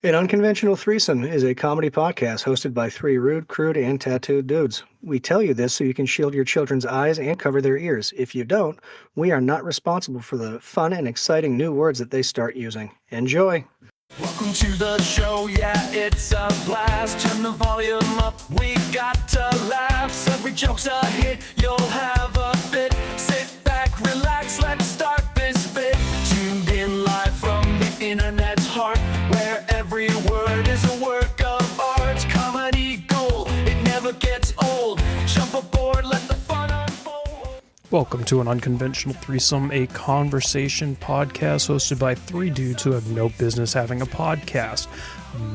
An Unconventional Threesome is a comedy podcast hosted by three rude, crude, and tattooed dudes. We tell you this so you can shield your children's eyes and cover their ears. If you don't, we are not responsible for the fun and exciting new words that they start using. Enjoy! Welcome to the show, yeah, it's a blast. Turn the volume up, we got to laughs. Every joke's a hit, you'll have a fit. Sit back, relax, let's start this bit. Tuned in live from the internet's heart, where every word is a work of art. Comedy gold, it never gets old. Jump aboard, let the fun unfold. Welcome to An Unconventional Threesome, a conversation podcast hosted by three dudes who have no business having a podcast.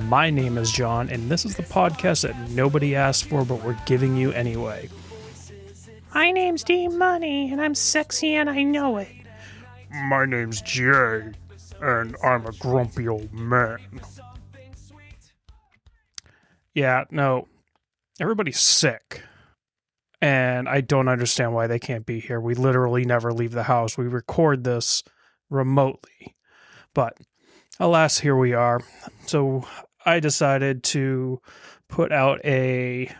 My name is John, and this is the podcast that nobody asked for, but we're giving you anyway. My name's D Money, and I'm sexy and I know it. My name's Jay, and I'm a grumpy old man. Yeah, no, everybody's sick. And I don't understand why they can't be here. We literally never leave the house. We record this remotely. But alas, here we are. So I decided to put out a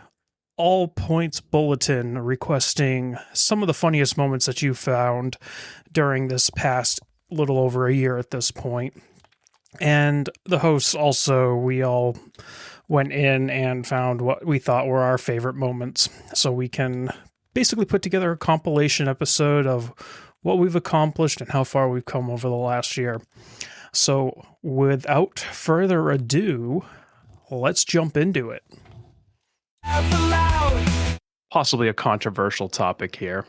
all points bulletin requesting some of the funniest moments that you found during this past little over a year at this point. And the hosts also, we all went in and found what we thought were our favorite moments. So we can basically put together a compilation episode of what we've accomplished and how far we've come over the last year. So without further ado, let's jump into it. Possibly a controversial topic here.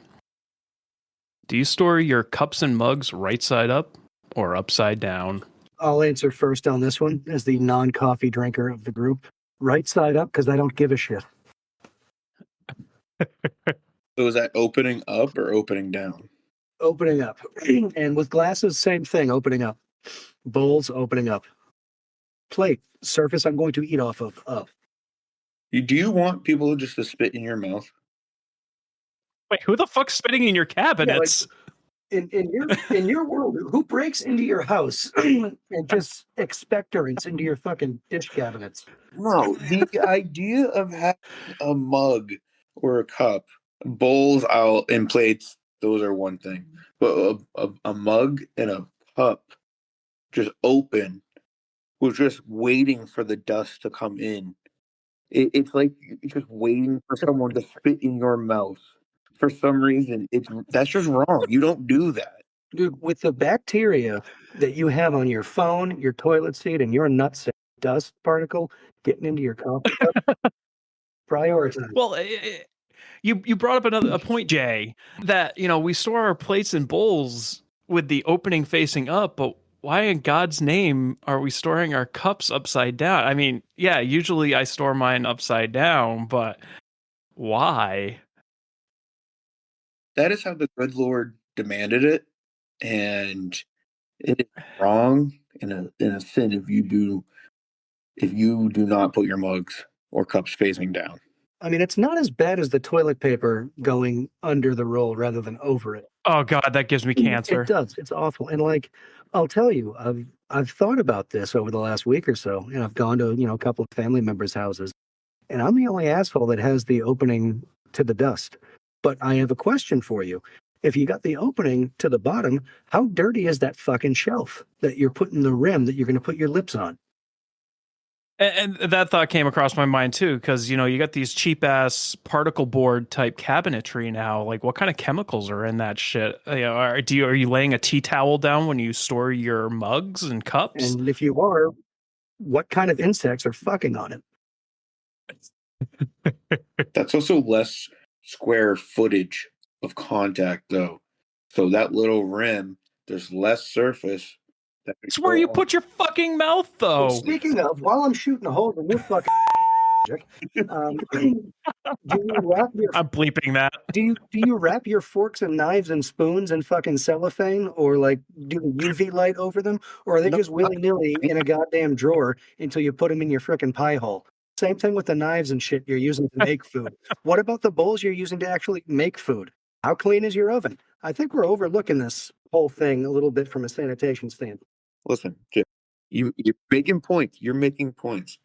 Do you store your cups and mugs right side up or upside down? I'll answer first on this one as the non-coffee drinker of the group. Right side up because I don't give a shit. So is that opening up or opening down? Opening up. And with glasses, same thing, opening up. Bowls, opening up. Plate, surface I'm going to eat off of, up. Do you want people just to spit in your mouth? Wait, who the fuck's spitting in your cabinets? In your world, who breaks into your house and just expectorates into your fucking dish cabinets? No, the idea of having a mug or a cup, bowls out and plates, those are one thing. But a mug and a cup just open, was just waiting for the dust to come in. It's like you're just waiting for someone to spit in your mouth. For some reason, that's just wrong. You don't do that. Dude, with the bacteria that you have on your phone, your toilet seat, and your nutsack dust particle getting into your coffee cup, prioritize. Well, you brought up a point, Jay, that, we store our plates and bowls with the opening facing up, but why in God's name are we storing our cups upside down? I mean, yeah, usually I store mine upside down, but why? That is how the good Lord demanded it, and it is wrong in a sin if you do not put your mugs or cups facing down. I mean, it's not as bad as the toilet paper going under the roll rather than over it. Oh God, that gives me cancer. It does. It's awful. And I'll tell you, I've thought about this over the last week or so, and I've gone to a couple of family members' houses, and I'm the only asshole that has the opening to the dust. But I have a question for you. If you got the opening to the bottom, how dirty is that fucking shelf that you're putting the rim that you're going to put your lips on? And that thought came across my mind too, because you got these cheap ass particle board type cabinetry now. Like, what kind of chemicals are in that shit? Are you laying a tea towel down when you store your mugs and cups? And if you are, what kind of insects are fucking on it? That's also less square footage of contact, though. So that little rim, there's less surface. It's where you put your fucking mouth, though. Well, speaking of, while I'm shooting a hole in your fucking do you wrap your? I'm bleeping that. Do you wrap your forks and knives and spoons in fucking cellophane, or do the UV light over them, or are they just willy nilly in a goddamn drawer until you put them in your frickin' pie hole? Same thing with the knives and shit you're using to make food. What about the bowls you're using to actually make food? How clean is your oven? I think we're overlooking this whole thing a little bit from a sanitation standpoint. Listen, Jim, You're making points. You're making points,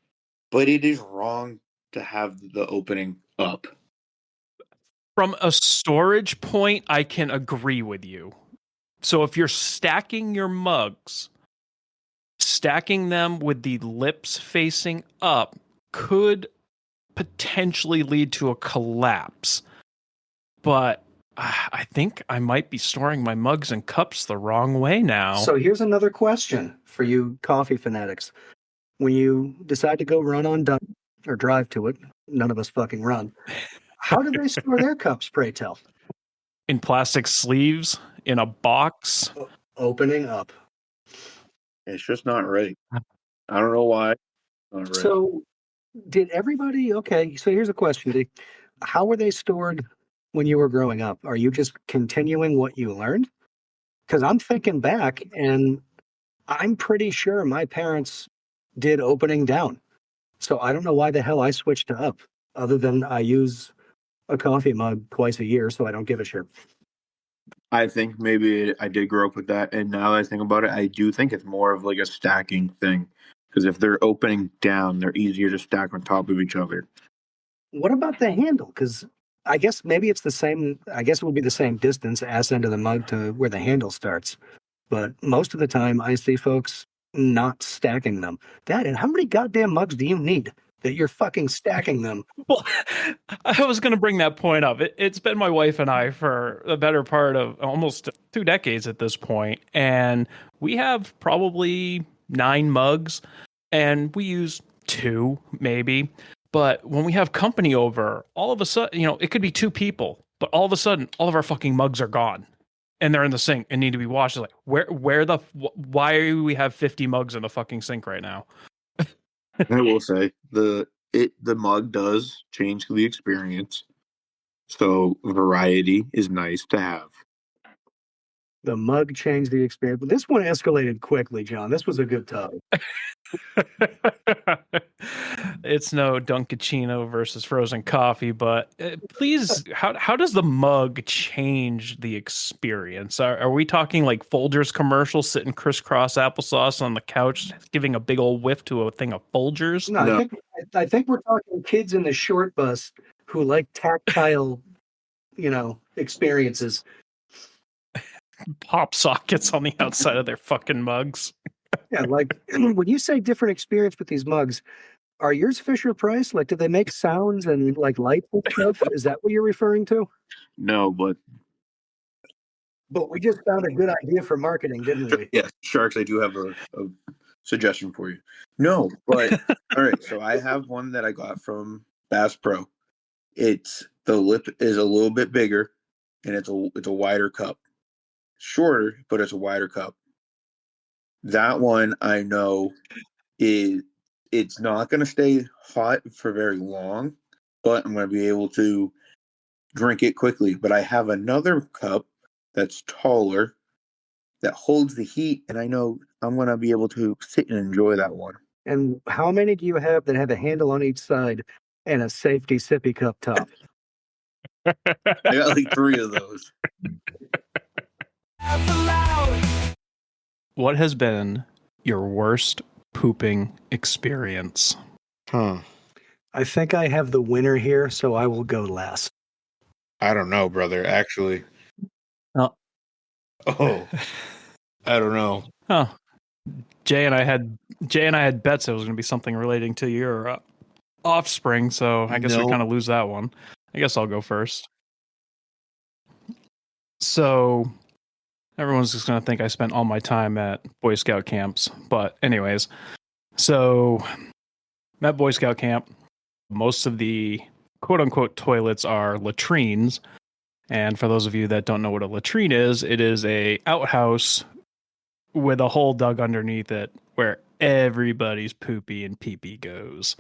but it is wrong to have the opening up. From a storage point, I can agree with you. So if you're stacking your mugs, stacking them with the lips facing up could potentially lead to a collapse. But I think I might be storing my mugs and cups the wrong way now. So here's another question for you coffee fanatics. When you decide to go run on Dun or drive to it, none of us fucking run. How do they store their cups, pray tell? In plastic sleeves, in a box. Opening up. It's just not right. I don't know why. Not right. So did everybody, okay, so here's a question. How were they stored when you were growing up? Are you just continuing what you learned? Because I'm thinking back and I'm pretty sure my parents did opening down. So I don't know why the hell I switched to up, other than I use a coffee mug twice a year, so I don't give a shit. I think maybe I did grow up with that, and now that I think about it, I do think it's more of like a stacking thing. Because if they're opening down, they're easier to stack on top of each other. What about the handle? Because I guess maybe it's the same. I guess it would be the same distance, ass end of the mug to where the handle starts. But most of the time, I see folks not stacking them. Dad, and how many goddamn mugs do you need that you're fucking stacking them? Well, I was going to bring that point up. It's been my wife and I for the better part of almost 2 decades at this point, and we have probably 9 mugs, and we use 2 maybe. But when we have company over, all of a sudden, it could be 2 people, but all of a sudden, all of our fucking mugs are gone, and they're in the sink and need to be washed. It's like, why do we have 50 mugs in the fucking sink right now? I will say the mug does change the experience, so variety is nice to have. The mug changed the experience. But this one escalated quickly, John. This was a good topic. It's no Dunkachino versus frozen coffee, but please, how does the mug change the experience? Are we talking like Folgers commercial, sitting crisscross applesauce on the couch, giving a big old whiff to a thing of Folgers? No, No. I think we're talking kids in the short bus who like tactile, experiences. Pop sockets on the outside of their fucking mugs. Yeah, like when you say different experience with these mugs, are yours Fisher Price? Like, do they make sounds and like lights and stuff? Is that what you're referring to? No, but we just found a good idea for marketing, didn't we? yes, Sharks, I do have a suggestion for you. No, but all right. So I have one that I got from Bass Pro. The lip is a little bit bigger, and it's a wider cup. Shorter, but it's a wider cup. That one I know it's not going to stay hot for very long, but I'm going to be able to drink it quickly. But I have another cup that's taller that holds the heat, and I know I'm going to be able to sit and enjoy that one. And how many do you have that have a handle on each side and a safety sippy cup top? I got like 3 of those. What has been your worst pooping experience? I think I have the winner here, so I will go last. I don't know, brother. Actually. Oh. I don't know. Oh, Jay and I had bets it was going to be something relating to your offspring, so I guess we kind of lose that one. I guess I'll go first. So everyone's just going to think I spent all my time at Boy Scout camps, but anyways, so I'm at Boy Scout camp. Most of the quote-unquote toilets are latrines, and for those of you that don't know what a latrine is, it is a outhouse with a hole dug underneath it where everybody's poopy and pee-pee goes.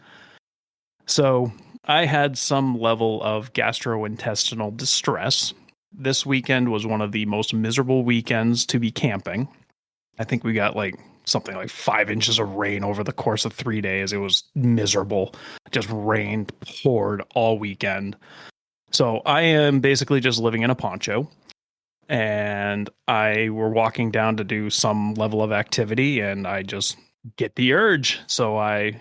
So I had some level of gastrointestinal distress. This weekend was one of the most miserable weekends to be camping. I think we got something like 5 inches of rain over the course of 3 days. It was miserable. Just rained, poured all weekend. So I am basically just living in a poncho. And I were walking down to do some level of activity, and I just get the urge. So I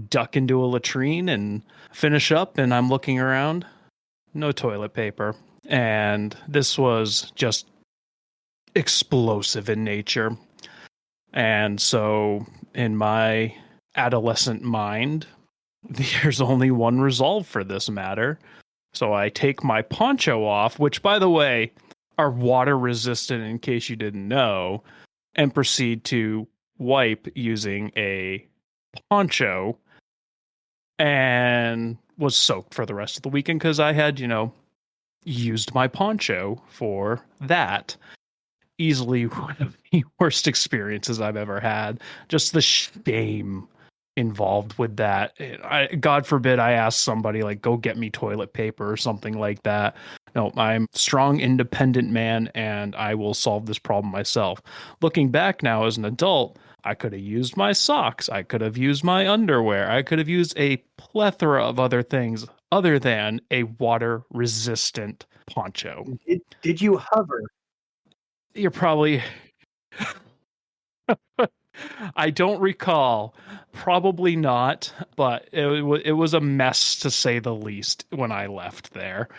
duck into a latrine and finish up, and I'm looking around. No toilet paper. And this was just explosive in nature. And so, in my adolescent mind, there's only one resolve for this matter. So I take my poncho off, which, by the way, are water resistant in case you didn't know, and proceed to wipe using a poncho, and was soaked for the rest of the weekend because I had, used my poncho for that. Easily one of the worst experiences I've ever had. Just the shame involved with that. God forbid I ask somebody like, go get me toilet paper or something like that. No, I'm a strong, independent man, and I will solve this problem myself. Looking back now as an adult, I could have used my socks. I could have used my underwear. I could have used a plethora of other things other than a water resistant poncho. Did you hover? You're probably I don't recall. Probably not, but it was a mess to say the least when I left there,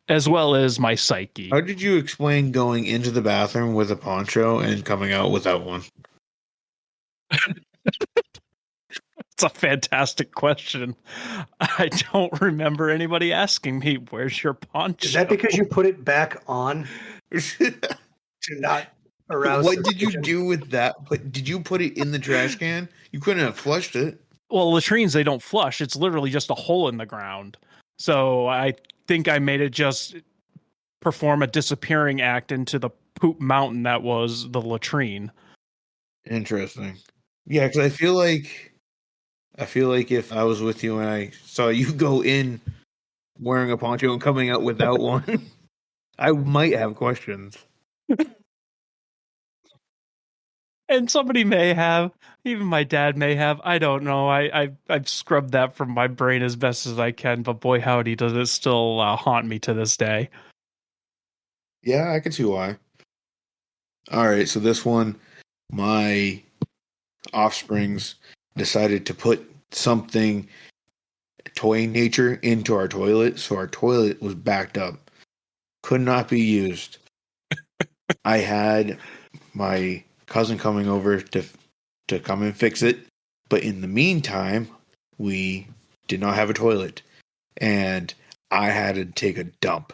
as well as my psyche. How did you explain going into the bathroom with a poncho and coming out without one? It's a fantastic question. I don't remember anybody asking me, "Where's your poncho?" Is that because you put it back on to not arouse? What did you suspicion? do with that? But did you put it in the trash can? You couldn't have flushed it. Well, latrines, they don't flush. It's literally just a hole in the ground. So I think I made it just perform a disappearing act into the poop mountain that was the latrine. Interesting. Yeah, because I feel like if I was with you and I saw you go in wearing a poncho and coming out without one, I might have questions. And somebody may have, even my dad may have. I don't know. I've scrubbed that from my brain as best as I can, but boy howdy, does it still haunt me to this day. Yeah, I can see why. All right, so this one, my offsprings decided to put something toy nature into our toilet, so our toilet was backed up, could not be used. I had my cousin coming over to come and fix it, but in the meantime, we did not have a toilet, and I had to take a dump.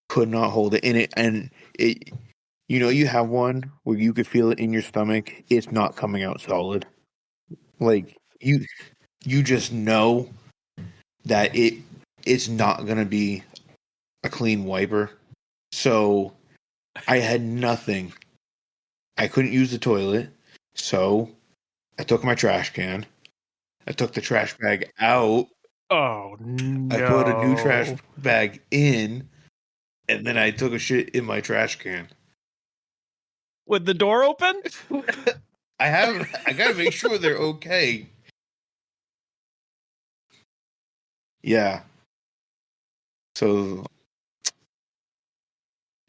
Could not hold it in it, and it. You have one where you could feel it in your stomach. It's not coming out solid. Like you just know that it's not gonna be a clean wiper. So I had nothing. I couldn't use the toilet, so I took my trash can. I took the trash bag out. Oh no! I put a new trash bag in, and then I took a shit in my trash can. With the door open? I gotta make sure they're okay. Yeah. So,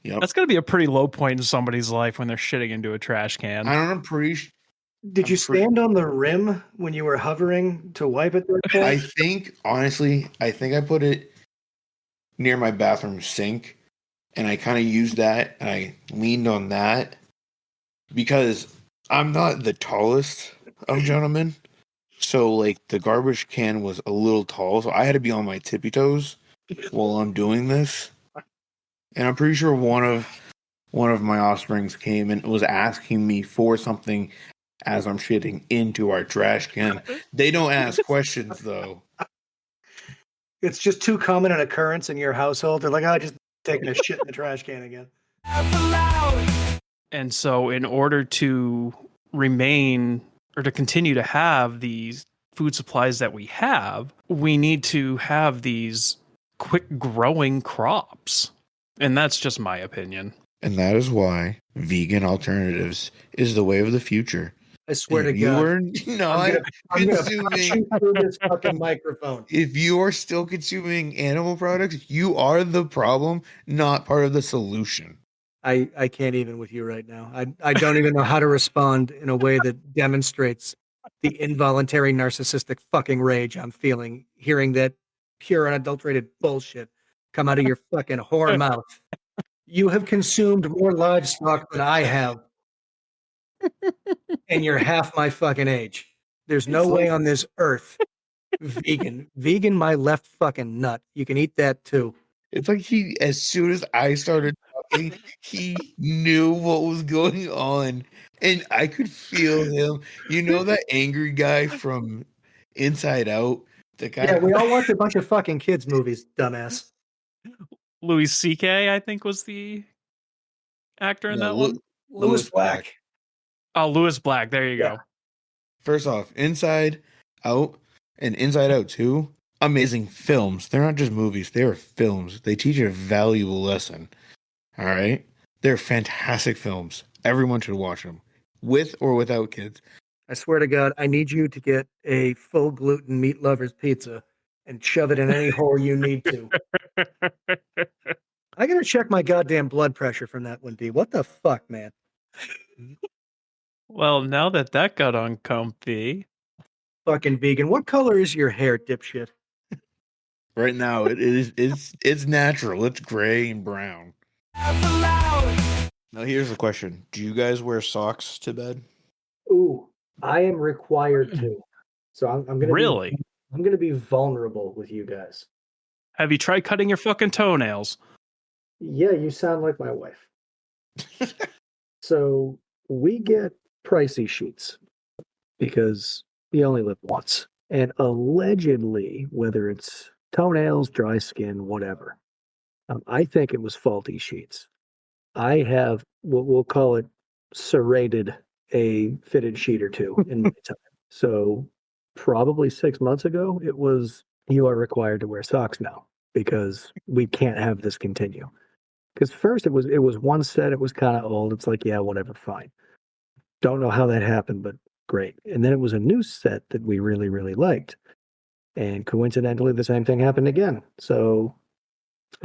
yep. That's gonna be a pretty low point in somebody's life when they're shitting into a trash can. I'm pretty. Did you stand on the rim when you were hovering to wipe it? I think honestly, I put it near my bathroom sink, and I kind of used that, and I leaned on that because I'm not the tallest of gentlemen. So like the garbage can was a little tall, so I had to be on my tippy toes while I'm doing this. And I'm pretty sure one of my offsprings came and was asking me for something as I'm shitting into our trash can. They don't ask questions though. It's just too common an occurrence in your household. They're like, oh, just taking a shit in the trash can again. And so, in order to remain or to continue to have these food supplies that we have, we need to have these quick growing crops. And that's just my opinion. And that is why vegan alternatives is the way of the future. I swear If to you God. are not I'm gonna punch consuming, you through this fucking microphone. if you are still consuming animal products, you are the problem, not part of the solution. I can't even with you right now. I don't even know how to respond in a way that demonstrates the involuntary narcissistic fucking rage I'm feeling hearing that pure unadulterated bullshit come out of your fucking whore mouth. You have consumed more livestock than I have, and you're half my fucking age. There's no way on this earth. Vegan my left fucking nut. You can eat that too. It's like he, as soon as I started talking, he knew what was going on. And I could feel him. You know that angry guy from Inside Out? The guy Yeah, we all watch a bunch of fucking kids movies, dumbass. Louis C.K. I think was the actor in No, that one. Lewis Black. Oh, Louis Black. There you Yeah. go. First off, Inside Out and Inside Out 2, amazing films. They're not just movies, they are films. They teach you a valuable lesson. All right? They're fantastic films. Everyone should watch them, with or without kids. I swear to God, I need you to get a full gluten meat lover's pizza and shove it in any hole you need to. I gotta check my goddamn blood pressure from that one, D. What the fuck, man? Well, now that got uncomfy. Fucking vegan. What color is your hair, dipshit? Right now, it's natural. It's gray and brown. Now, here's the question: do you guys wear socks to bed? Ooh, I am required to. So I'm gonna Really? I'm gonna be vulnerable with you guys. Have you tried cutting your fucking toenails? Yeah, you sound like my wife. So we get pricey sheets because you only live once. And allegedly, whether it's toenails, dry skin, whatever, I think it was faulty sheets. I have what we'll call it serrated a fitted sheet or two in my time. So probably 6 months ago, it was you are required to wear socks now because we can't have this continue. Because first it was one set, it was kind of old. It's like, yeah, whatever, fine. Don't know how that happened, but great. And then it was a new set that we really, really liked. And coincidentally, the same thing happened again. So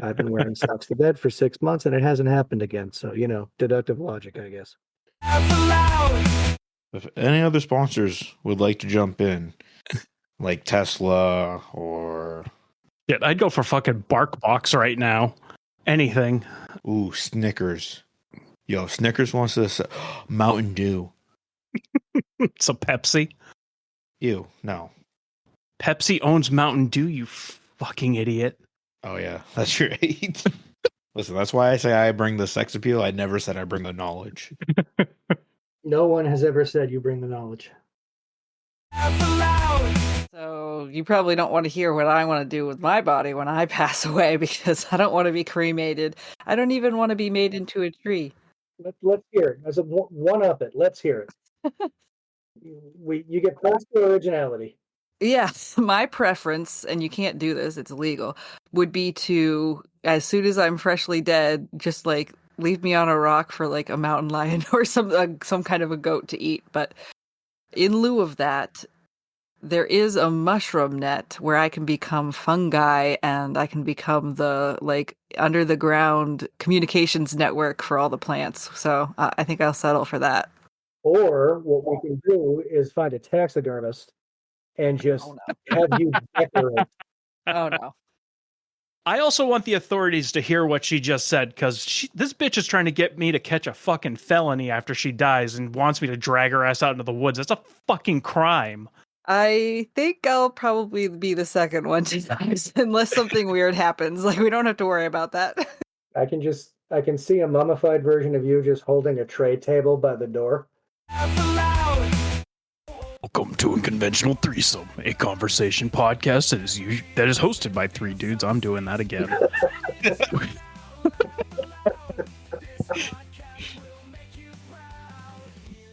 I've been wearing socks to bed for 6 months and it hasn't happened again. So, deductive logic, I guess. If any other sponsors would like to jump in, like Tesla or Shit, I'd go for fucking BarkBox right now. Anything. ooh, Snickers. Yo, Snickers wants this Mountain Dew. It's a Pepsi. Ew, no. Pepsi owns Mountain Dew, you fucking idiot. Oh yeah, that's right. Listen, that's why I say I bring the sex appeal. I never said I bring the knowledge. No one has ever said you bring the knowledge. So you probably don't want to hear what I want to do with my body when I pass away because I don't want to be cremated. I don't even want to be made into a tree. Let's hear it. As a one up it. Let's hear it. You get post originality. Yeah, my preference, and you can't do this, it's illegal, would be to, as soon as I'm freshly dead, just like leave me on a rock for like a mountain lion or some kind of a goat to eat. But in lieu of that, there is a mushroom net where I can become fungi and I can become the like under the ground communications network for all the plants. So I think I'll settle for that. Or what we can do is find a taxidermist and just Oh no. have you decorate. Oh no. I also want the authorities to hear what she just said, because this bitch is trying to get me to catch a fucking felony after she dies and wants me to drag her ass out into the woods. That's a fucking crime. I think I'll probably be the second one to die unless something weird happens. Like, we don't have to worry about that. I can see a mummified version of you just holding a tray table by the door. Welcome to Unconventional Threesome, a conversation podcast that is hosted by three dudes. I'm doing that again.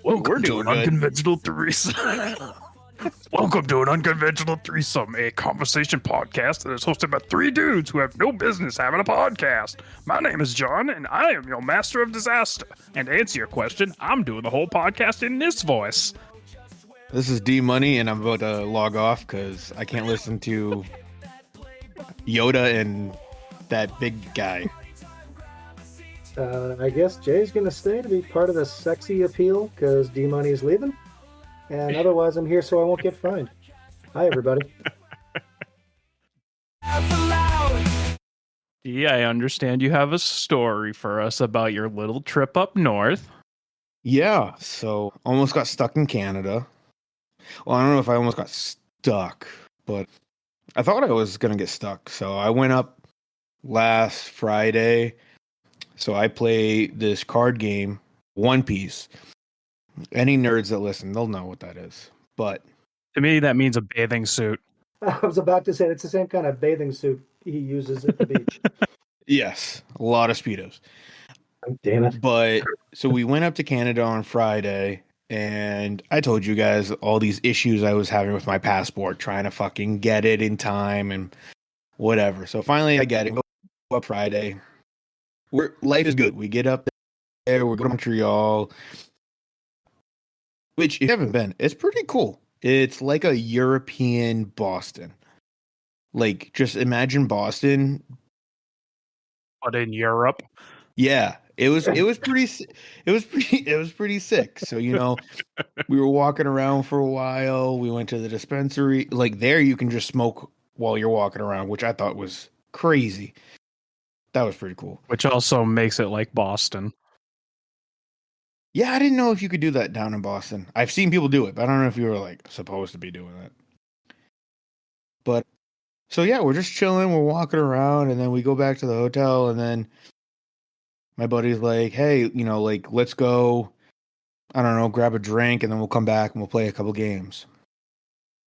Welcome to an unconventional threesome. Welcome to an unconventional threesome, a conversation podcast that is hosted by three dudes who have no business having a podcast. My name is John, and I am your master of disaster. And to answer your question, I'm doing the whole podcast in this voice. This is D Money, and I'm about to log off because I can't listen to Yoda and that big guy. I guess Jay's going to stay to be part of the sexy appeal because D Money's leaving. And otherwise, I'm here so I won't get fined. Hi, everybody. Laugh aloud. Yeah, I understand you have a story for us about your little trip up north. Yeah, so almost got stuck in Canada. Well, I don't know if I almost got stuck, but I thought I was going to get stuck. So I went up last Friday. So I play this card game, One Piece. Any nerds that listen, they'll know what that is. But To me, that means a bathing suit. I was about to say it's the same kind of bathing suit he uses at the beach. yes, a lot of Speedos. Damn it. But so we went up to Canada on Friday, and I told you guys all these issues I was having with my passport, trying to fucking get it in time and whatever. So finally I get it. Go up Friday. Life is good. We get up there, we're going to Montreal, which if you haven't been, it's pretty cool. It's like a European Boston. Like, just imagine Boston. But in Europe, Yeah, it was pretty sick. So, we were walking around for a while. We went to the dispensary. Like there you can just smoke while you're walking around, which I thought was crazy. That was pretty cool. which also makes it like Boston. Yeah, I didn't know if you could do that down in Boston. I've seen people do it, but I don't know if you were like supposed to be doing it. But so yeah, we're just chilling, we're walking around, and then we go back to the hotel, and then my buddy's like, "Hey, like let's go, I don't know, grab a drink, and then we'll come back and we'll play a couple games."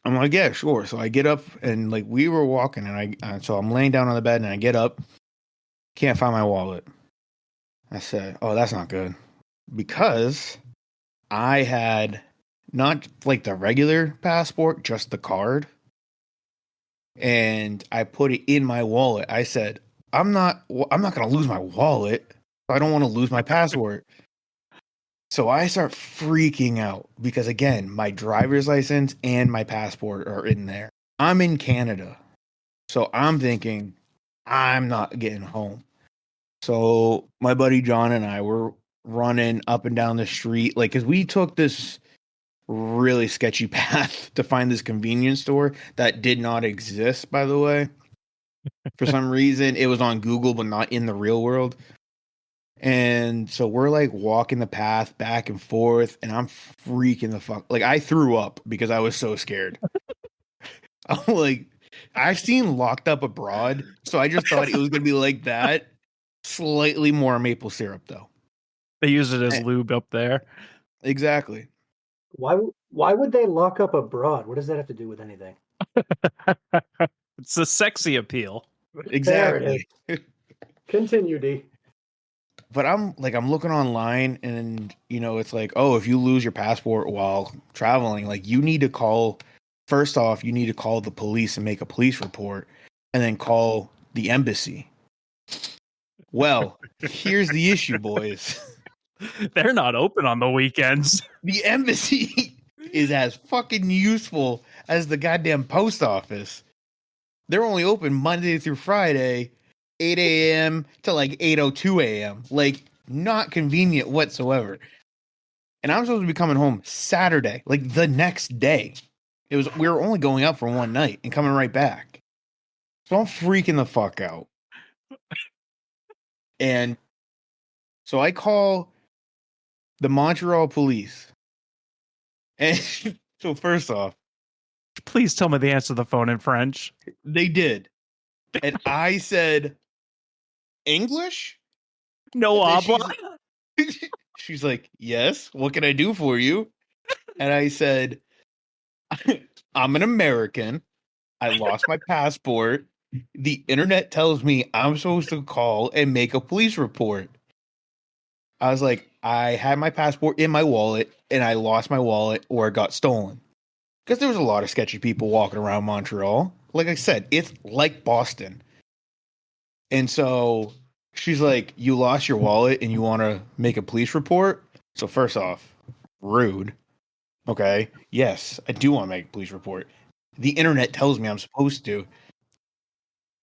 I'm like, "Yeah, sure." So I get up, and like we were walking, and so I'm laying down on the bed, and I get up, can't find my wallet. I said, "Oh, that's not good," because I had not like the regular passport, just the card. And I put it in my wallet. I said, I'm not going to lose my wallet. I don't want to lose my passport. So I start freaking out because again, my driver's license and my passport are in there. I'm in Canada. So I'm thinking I'm not getting home. So my buddy John and I were running up and down the street, like, cause we took this really sketchy path to find this convenience store that did not exist, by the way. For some reason, it was on Google, but not in the real world. And so we're like walking the path back and forth, and I'm freaking the fuck. Like, I threw up because I was so scared. I'm like, I've seen Locked Up Abroad, so I just thought it was going to be like that. Slightly more maple syrup, though. They use it as lube up there. Exactly. Why would they lock up abroad? What does that have to do with anything? It's the sexy appeal. Exactly. There it is. Continue, D. But I'm looking online, and it's like, oh, if you lose your passport while traveling, like you need to call. First off, you need to call the police and make a police report, and then call the embassy. Well, here's the issue, boys. They're not open on the weekends. The embassy is as fucking useful as the goddamn post office. They're only open Monday through Friday, 8 a.m. to like 8:02 a.m. Like, not convenient whatsoever. And I'm supposed to be coming home Saturday, like the next day. We were only going up for one night and coming right back. So I'm freaking the fuck out. And so I call the Montreal police. And so first off, Please tell me they answer the phone in French. they did. And I said, English? No And habla. she's like, yes, what can I do for you? And I said, I'm an American. I lost my passport. The internet tells me I'm supposed to call and make a police report. I was like, I had my passport in my wallet and I lost my wallet or it got stolen. Because there was a lot of sketchy people walking around Montreal. Like I said, it's like Boston. And so she's like, you lost your wallet and you want to make a police report? So first off, rude. Okay. Yes, I do want to make a police report. The internet tells me I'm supposed to.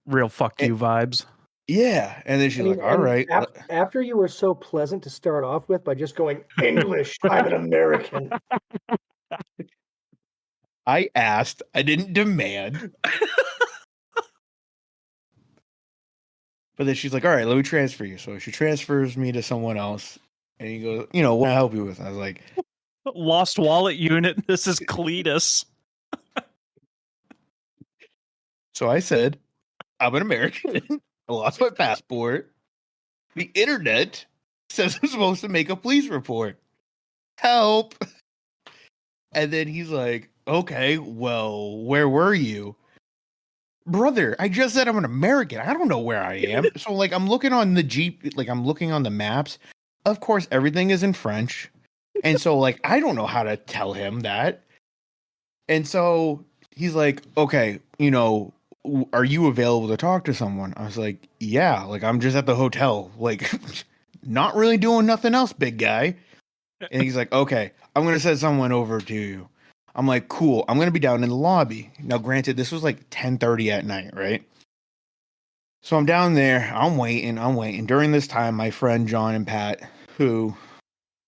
Real fuck you vibes. Yeah. And then she's like, all right. After you were so pleasant to start off with by just going, English, I'm an American. I asked, I didn't demand. But then she's like, all right, let me transfer you. So she transfers me to someone else. And he goes, what can I help you with? I was like, Lost wallet unit. This is Cletus. so I said, I'm an American. I lost my passport. The internet says I'm supposed to make a police report. Help. And then he's like, okay, well, where were you? Brother, I just said I'm an American. I don't know where I am. So, like, I'm looking on the Jeep, like, I'm looking on the maps. Of course, everything is in French. And so, like, I don't know how to tell him that. And so he's like, okay, are you available to talk to someone? I was like, yeah, like, I'm just at the hotel, like, not really doing nothing else, big guy. And he's like, okay, I'm going to send someone over to you. I'm like, cool. I'm going to be down in the lobby. Now, granted, this was like 10:30 at night, right? So I'm down there. I'm waiting. During this time, my friend John and Pat, who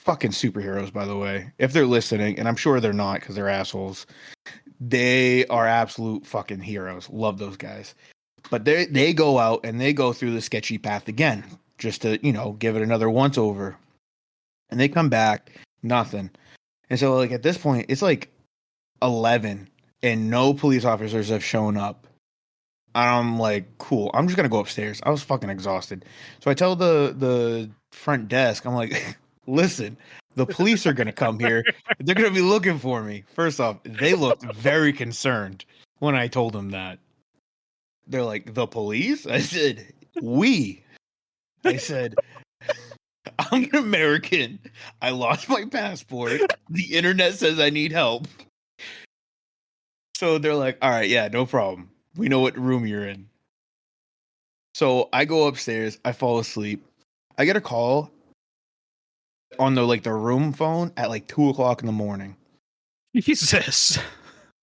fucking superheroes, by the way, if they're listening, and I'm sure they're not because they're assholes, they are absolute fucking heroes. Love those guys. But they go out and they go through the sketchy path again, just to, give it another once over. And they come back, nothing. And so, like, at this point, it's like 11 and no police officers have shown up. I'm like, cool, I'm just gonna go upstairs. I was fucking exhausted. So I tell the front desk, I'm like, listen, the police are gonna come here. They're gonna be looking for me. First off, they looked very concerned when I told them that. They're like, the police? I said, we. I said, I'm an American. I lost my passport. The internet says I need help. So they're like, all right, yeah, no problem. We know what room you're in. So I go upstairs. I fall asleep. I get a call on the room phone at like 2:00 in the morning. Jesus.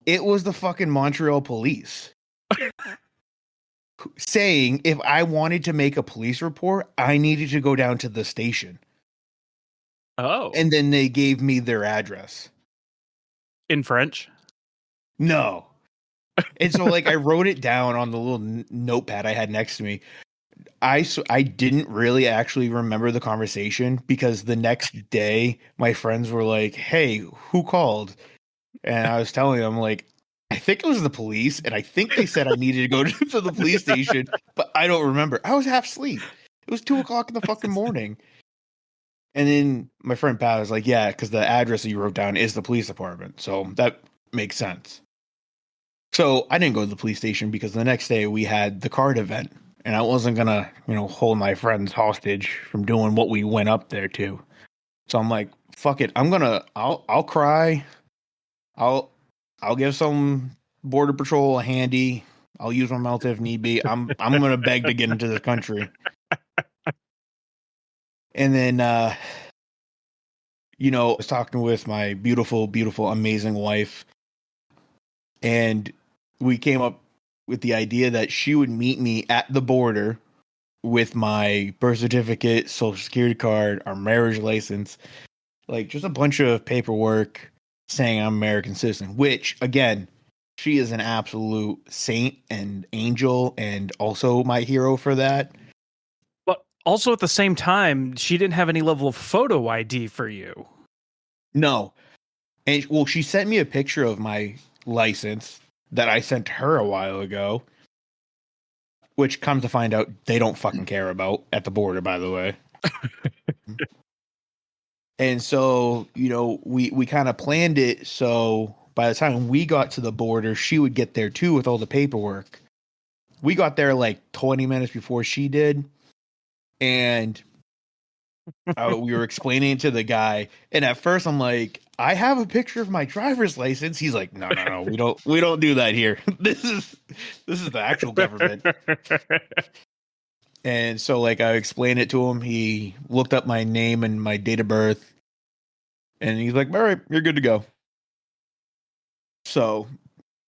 It was the fucking Montreal police saying if I wanted to make a police report, I needed to go down to the station. Oh. And then they gave me their address. In French? No. And so, like, I wrote it down on the little notepad I had next to me. I didn't really actually remember the conversation because the next day my friends were like, hey, who called? And I was telling them, like, I think it was the police. And I think they said I needed to go to the police station, but I don't remember. I was half asleep. It was 2:00 in the fucking morning. And then my friend Pat was like, yeah, because the address that you wrote down is the police department. So that makes sense. So I didn't go to the police station because the next day we had the card event and I wasn't going to, hold my friends hostage from doing what we went up there to. So I'm like, fuck it. I'll cry. I'll give some border patrol a handy. I'll use my mouth if need be. I'm going to beg to get into this country. And then, I was talking with my beautiful, beautiful, amazing wife. And we came up with the idea that she would meet me at the border with my birth certificate, social security card, our marriage license, like just a bunch of paperwork saying I'm an American citizen, which again, she is an absolute saint and angel and also my hero for that. But also at the same time, she didn't have any level of photo ID for you. No. And well, she sent me a picture of my license that I sent her a while ago, which comes to find out they don't fucking care about at the border, by the way. And so, we kind of planned it so by the time we got to the border, she would get there too with all the paperwork. We got there like 20 minutes before she did. And we were explaining it to the guy. And at first I'm like, I have a picture of my driver's license. He's like, no, we don't do that here. This is the actual government. And so, like, I explained it to him. He looked up my name and my date of birth. And he's like, all right, you're good to go. So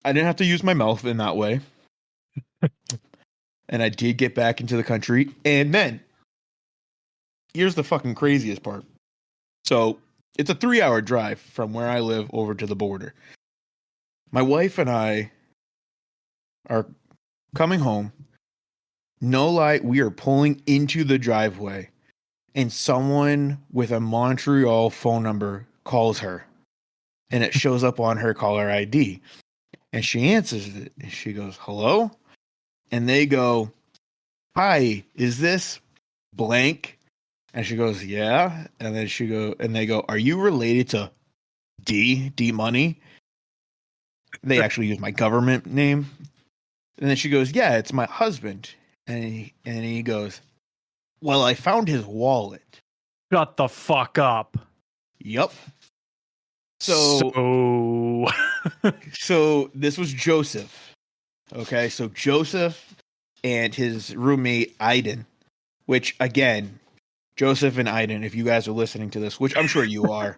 I didn't have to use my mouth in that way. and I did get back into the country. And then here's the fucking craziest part. So it's a 3-hour drive from where I live over to the border. My wife and I are coming home. No lie, we are pulling into the driveway, and someone with a Montreal phone number calls her, and it shows up on her caller ID. And she answers it, and she goes, "Hello?" And they go, "Hi, is this blank?" And she goes, "Yeah." And then they go, "Are you related to D Money?" They actually use my government name. And then she goes, "Yeah, it's my husband." And he goes, "Well, I found his wallet." Shut the fuck up. Yup. So this was Joseph. Okay, so Joseph and his roommate Aiden, which again, Joseph and Aiden, if you guys are listening to this, which I'm sure you are,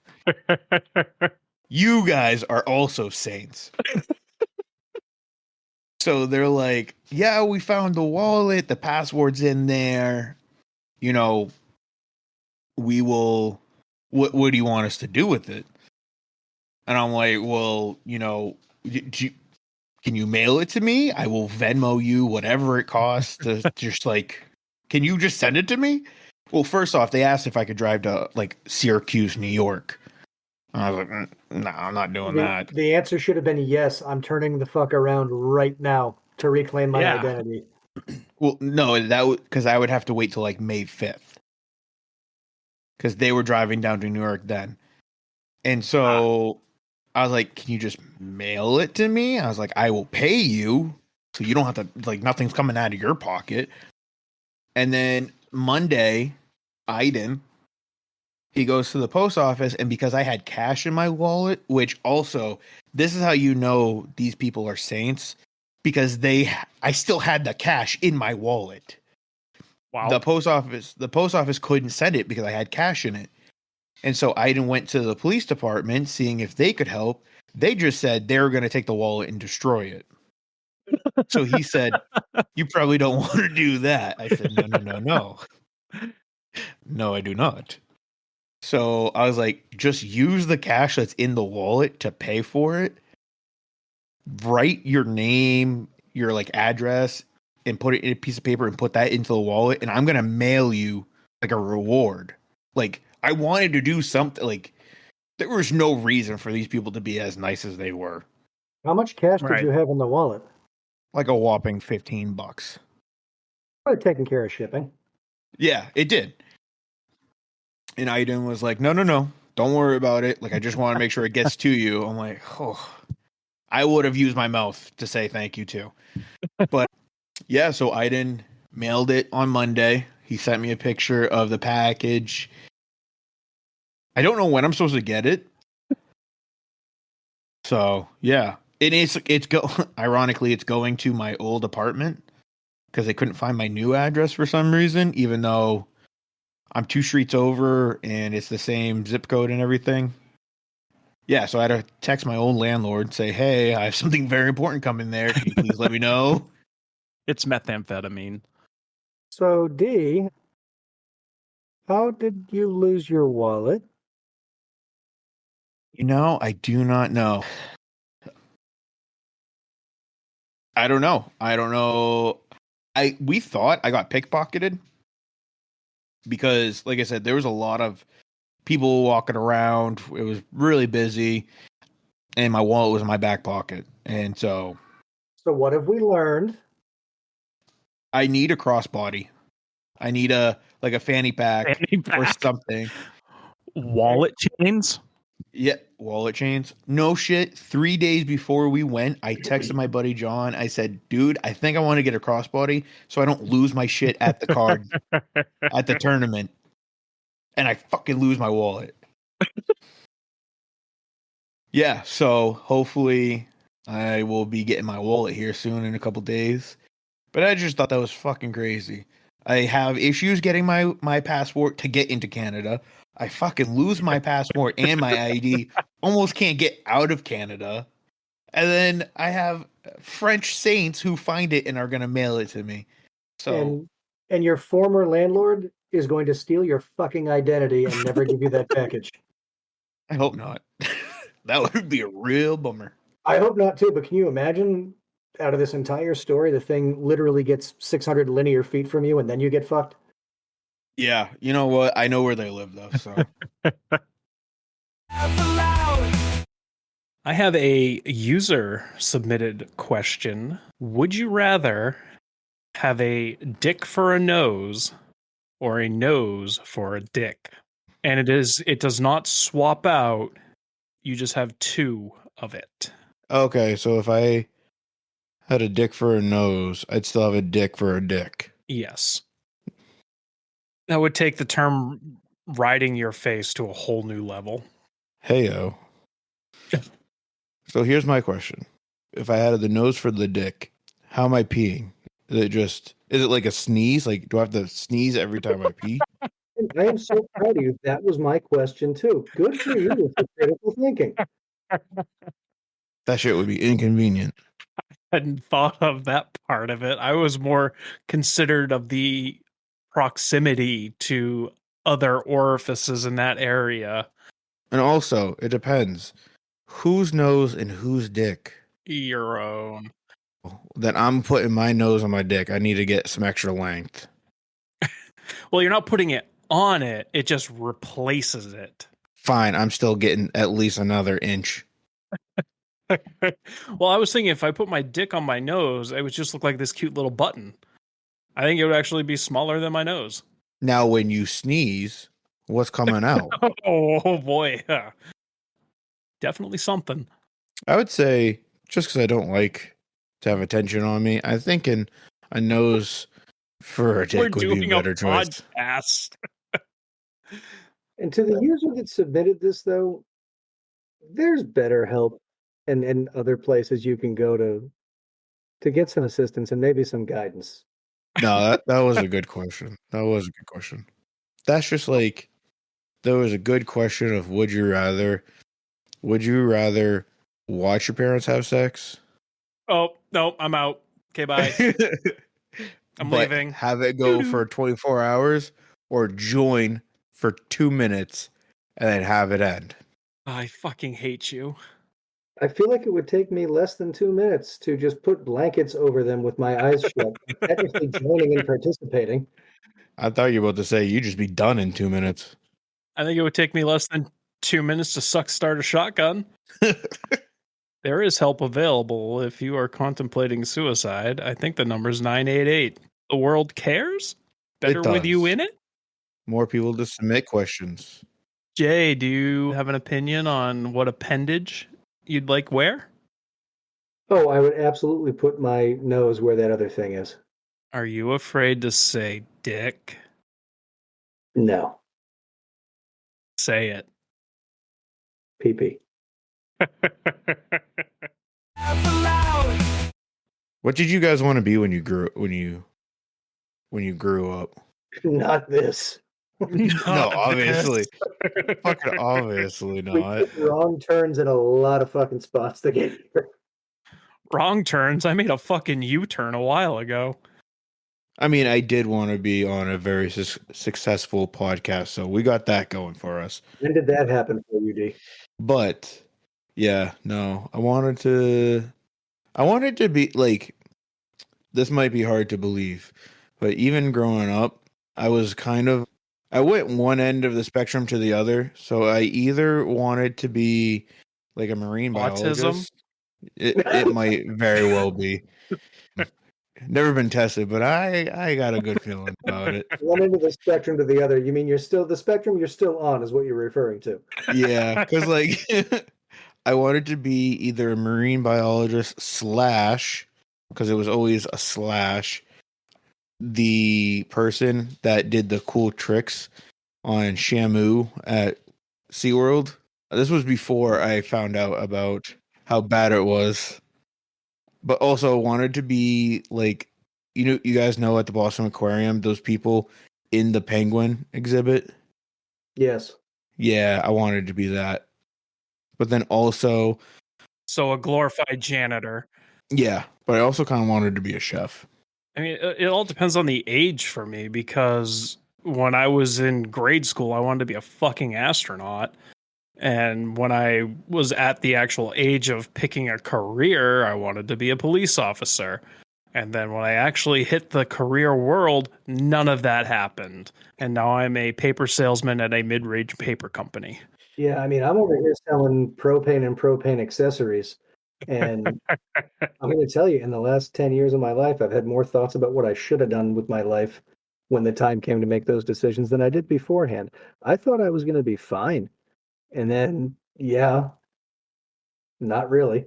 you guys are also saints. So they're like, "Yeah, we found the wallet, the password's in there. You know, we will what do you want us to do with it?" And I'm like, "Well, you know, can you mail it to me? I will Venmo you whatever it costs to just like, can you just send it to me?" Well, first off, they asked if I could drive to like Syracuse, New York. And I was like, "No, I'm not doing that." The answer should have been yes. I'm turning the fuck around right now to reclaim my Yeah. identity. Well, no, that would because I would have to wait till like May 5th because they were driving down to New York then. And so I was like, "Can you just mail it to me?" I was like, "I will pay you so you don't have to, like, nothing's coming out of your pocket." And then Monday, Aiden, he goes to the post office, and because I had cash in my wallet, which also, this is how you know these people are saints, because I still had the cash in my wallet. Wow. The post office couldn't send it because I had cash in it. And so Aiden went to the police department seeing if they could help. They just said they were going to take the wallet and destroy it. So he said, "You probably don't want to do that." I said, No. No, I do not. So I was like, just use the cash that's in the wallet to pay for it. Write your name, your like address, and put it in a piece of paper and put that into the wallet. And I'm going to mail you like a reward. Like, I wanted to do something. Like, there was no reason for these people to be as nice as they were. How much cash Right. did you have in the wallet? Like a whopping $15. Probably taking care of shipping. Yeah, it did. And Aiden was like, no, don't worry about it. Like, I just want to make sure it gets to you. I'm like, oh, I would have used my mouth to say thank you too. But yeah, so Aiden mailed it on Monday. He sent me a picture of the package. I don't know when I'm supposed to get it. So yeah, ironically, it's going to my old apartment because they couldn't find my new address for some reason, even though I'm 2 streets over and it's the same zip code and everything. Yeah, so I had to text my old landlord, say, "Hey, I have something very important coming there. Can you please let me know?" It's methamphetamine. So, D, how did you lose your wallet? You know, I do not know. I don't know. We thought I got pickpocketed because, like I said, there was a lot of people walking around. It was really busy, and my wallet was in my back pocket. And so So, what have we learned? I need a crossbody. I need a fanny pack Fanny or pack. something. Wallet chains? Yeah, wallet chains. No shit. 3 days before we went, I texted my buddy John. I said, "Dude, I think I want to get a crossbody so I don't lose my shit at the card at the tournament." And I fucking lose my wallet. Yeah, so hopefully I will be getting my wallet here soon in a couple days. But I just thought that was fucking crazy. I have issues getting my passport to get into Canada. I fucking lose my passport and my ID. Almost can't get out of Canada. And then I have French saints who find it and are going to mail it to me. So and your former landlord is going to steal your fucking identity and never give you that package. I hope not. That would be a real bummer. I hope not too, but can you imagine out of this entire story, the thing literally gets 600 linear feet from you and then you get fucked? Yeah, you know what? I know where they live though, so I have a user submitted question. Would you rather have a dick for a nose or a nose for a dick? And it does not swap out. You just have two of it. okay. So if I had a dick for a nose, I'd still have a dick for a dick. Yes. That would take the term riding your face to a whole new level. Heyo. So here's my question: if I had the nose for the dick, how am I peeing? Is it like a sneeze? Like, do I have to sneeze every time I pee? And I am so proud of you. That was my question too. Good for you for critical thinking. That shit would be inconvenient. Hadn't thought of that part of it. I was more considered of the proximity to other orifices in that area. And also, it depends whose nose and whose dick. Your own. That I'm putting my nose on my dick. I need to get some extra length. Well, you're not putting it on it, it just replaces it. Fine, I'm still getting at least another inch. Well, I was thinking if I put my dick on my nose, it would just look like this cute little button. I think it would actually be smaller than my nose. Now, when you sneeze, what's coming out? Oh boy. Yeah. Definitely something. I would say, just because I don't like to have attention on me, I think a nose for a dick We're would be doing a a better choice. podcast. And to the user that submitted this, though, there's better help and other places you can go to get some assistance and maybe some guidance. No, that was a good question. That was a good question. That's just like, there was a good question of would you rather watch your parents have sex? Oh, no, I'm out. Okay, bye. I'm But leaving. have it go Doo-doo. for 24 hours or join for 2 minutes and then have it end? I fucking hate you. I feel like it would take me less than 2 minutes to just put blankets over them with my eyes shut, technically joining and participating. I thought you were about to say you just be done in 2 minutes. I think it would take me less than 2 minutes to start a shotgun. There is help available if you are contemplating suicide. I think the number's 988. The world cares? Better with you does. in it? More people to submit questions. Jay, do you have an opinion on what appendage you'd like where? Oh, I would absolutely put my nose where that other thing is. Are you afraid to say dick? No, Say it. pee. What did you guys want to be when you grew up? Not this. No, obviously. Fucking obviously We not. took wrong turns in a lot of fucking spots to get here. Wrong turns. I made a fucking U-turn a while ago. I mean, I did want to be on a very successful podcast, so we got that going for us. When did that happen for you, D? But yeah, no, I wanted to be like, this might be hard to believe, but even growing up, I went one end of the spectrum to the other. So I either wanted to be like a marine biologist. It might very well be. Never been tested, but I got a good feeling about it. One end of the spectrum to the other. You mean the spectrum you're still on is what you're referring to. Yeah, because like I wanted to be either a marine biologist slash, because it was always a slash, the person that did the cool tricks on Shamu at SeaWorld. This was before I found out about how bad it was. But also wanted to be like, you guys know at the Boston Aquarium, those people in the penguin exhibit. Yes. Yeah, I wanted to be that. But then also, So a glorified janitor. yeah, but I also kind of wanted to be a chef. I mean, it all depends on the age for me, because when I was in grade school, I wanted to be a fucking astronaut. And when I was at the actual age of picking a career, I wanted to be a police officer. And then when I actually hit the career world, none of that happened. And now I'm a paper salesman at a mid-range paper company. Yeah, I mean, I'm over here selling propane and propane accessories. And I'm going to tell you, in the last 10 years of my life, I've had more thoughts about what I should have done with my life when the time came to make those decisions than I did beforehand. I thought I was going to be fine. And then, yeah, not really.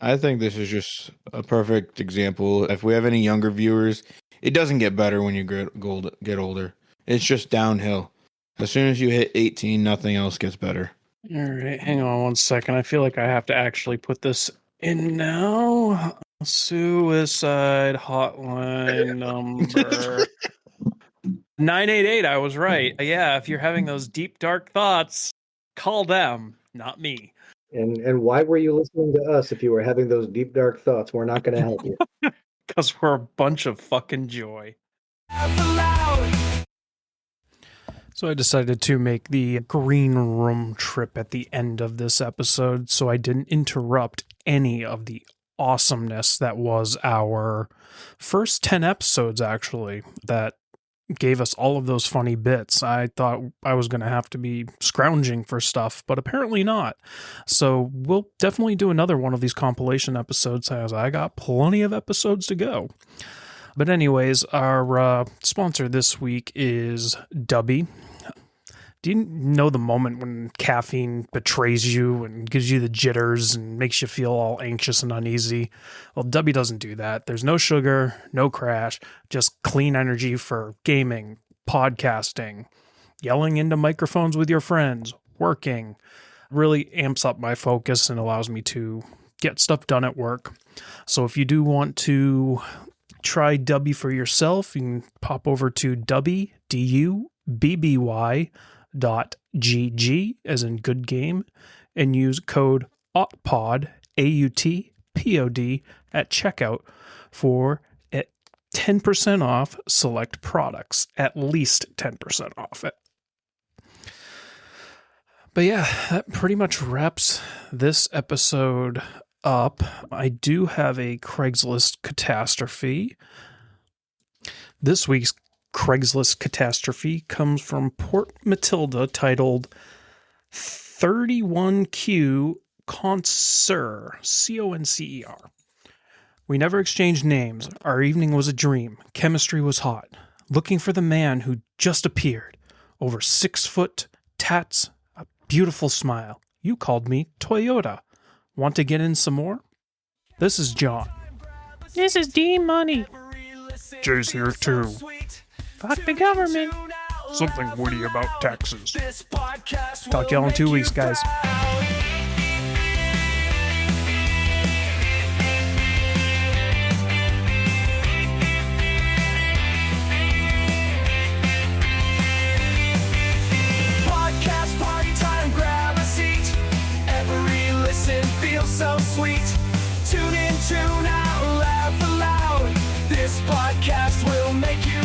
I think this is just a perfect example. If we have any younger viewers, it doesn't get better when you get older. It's just downhill. As soon as you hit 18, nothing else gets better. All right, hang on one second. I feel like I have to actually put this in now. Suicide hotline number 988. I was right. Yeah, if you're having those deep, dark thoughts, call them, not me. And why were you listening to us if you were having those deep, dark thoughts? We're not going to help you. Because we're a bunch of fucking joy. So I decided to make the green room trip at the end of this episode so I didn't interrupt any of the awesomeness that was our first 10 episodes, actually, that gave us all of those funny bits. I thought I was going to have to be scrounging for stuff, but apparently not. So we'll definitely do another one of these compilation episodes, as I got plenty of episodes to go. But anyways, our sponsor this week is Dubby. Do you know the moment when caffeine betrays you and gives you the jitters and makes you feel all anxious and uneasy? Well, Dubby doesn't do that. There's no sugar, no crash, just clean energy for gaming, podcasting, yelling into microphones with your friends, working. Really amps up my focus and allows me to get stuff done at work. So if you do want to try Dubby for yourself, you can pop over to Dubby, DUBBY.GG, as in good game, and use code AUTPOD, AUTPOD, at checkout for 10% off select products, at least 10% off it. But yeah, that pretty much wraps this episode up. I do have a Craigslist catastrophe. This week's Craigslist catastrophe comes from Port Matilda, titled 31Q Concer, Concer. We never exchanged names. Our evening was a dream. Chemistry was hot. Looking for the man who just appeared. Over 6 foot, tats, a beautiful smile. You called me Toyota. Want to get in some more? This is John. This is D Money. Jay's here too. Fuck the government. Something witty about taxes. Talk to y'all in 2 weeks, guys. Podcast party time, grab a seat. Every listen feels so sweet. Tune in, tune out, laugh aloud. This podcast will make you